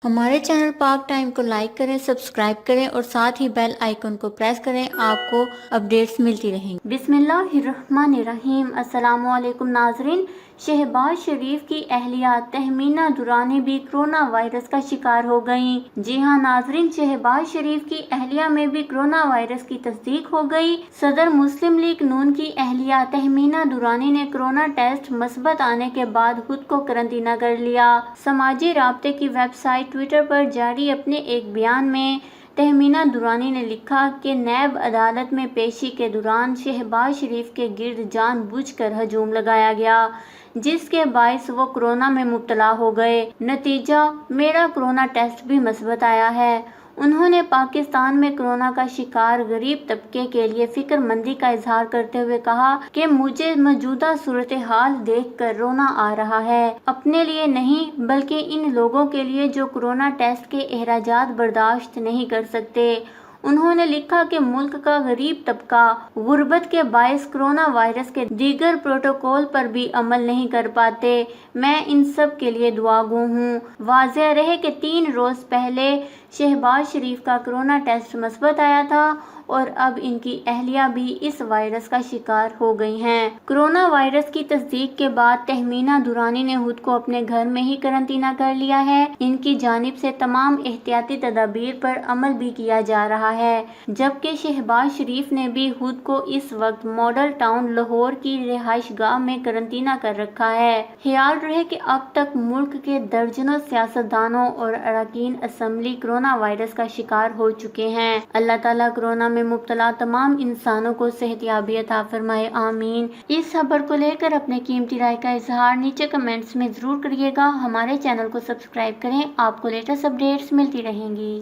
ہمارے چینل پاک ٹائم کو لائک کریں، سبسکرائب کریں اور ساتھ ہی بیل آئیکن کو پریس کریں، آپ کو اپڈیٹس ملتی رہیں گی۔ بسم اللہ الرحمن الرحیم۔ السلام علیکم ناظرین۔ شہباز شریف کی اہلیہ تہمینہ درانی بھی کرونا وائرس کا شکار ہو گئیں۔ جی ہاں ناظرین، شہباز شریف کی اہلیہ میں بھی کرونا وائرس کی تصدیق ہو گئی۔ صدر مسلم لیگ نون کی اہلیہ تہمینہ درانی نے کرونا ٹیسٹ مثبت آنے کے بعد خود کو قرنطینہ کر لیا۔ سماجی رابطے کی ویب سائٹ ٹویٹر پر جاری اپنے ایک بیان میں تہمینہ درانی نے لکھا کہ نیب عدالت میں پیشی کے دوران شہباز شریف کے گرد جان بوجھ کر ہجوم لگایا گیا، جس کے باعث وہ کورونا میں مبتلا ہو گئے۔ نتیجہ میرا کورونا ٹیسٹ بھی مثبت آیا ہے۔ انہوں نے پاکستان میں کورونا کا شکار غریب طبقے کے لیے فکر مندی کا اظہار کرتے ہوئے کہا کہ مجھے موجودہ صورتحال دیکھ کر رونا آ رہا ہے، اپنے لیے نہیں بلکہ ان لوگوں کے لیے جو کورونا ٹیسٹ کے اخراجات برداشت نہیں کر سکتے۔ انہوں نے لکھا کہ ملک کا غریب طبقہ غربت کے باعث کورونا وائرس کے دیگر پروٹوکول پر بھی عمل نہیں کر پاتے۔ میں ان سب کے لیے دعا گو ہوں۔ واضح رہے کہ 3 روز پہلے شہباز شریف کا کورونا ٹیسٹ مثبت آیا تھا اور اب ان کی اہلیہ بھی اس وائرس کا شکار ہو گئی ہیں۔ کورونا وائرس کی تصدیق کے بعد تہمینہ درانی نے خود کو اپنے گھر میں ہی قرنطینہ کر لیا ہے۔ ان کی جانب سے تمام احتیاطی تدابیر پر عمل بھی کیا جا رہا ہے، جبکہ شہباز شریف نے بھی خود کو اس وقت ماڈل ٹاؤن لاہور کی رہائش گاہ میں قرنطینہ کر رکھا ہے۔ خیال رہے کہ اب تک ملک کے درجنوں سیاستدانوں اور اراکین اسمبلی کورونا وائرس کا شکار ہو چکے ہیں۔ اللہ تعالیٰ کورونا میں مبتلا تمام انسانوں کو صحت یابی عطا فرمائے، آمین۔ اس خبر کو لے کر اپنے قیمتی رائے کا اظہار نیچے کمنٹس میں ضرور کریے گا۔ ہمارے چینل کو سبسکرائب کریں، آپ کو لیٹسٹ اپڈیٹس ملتی رہیں گی۔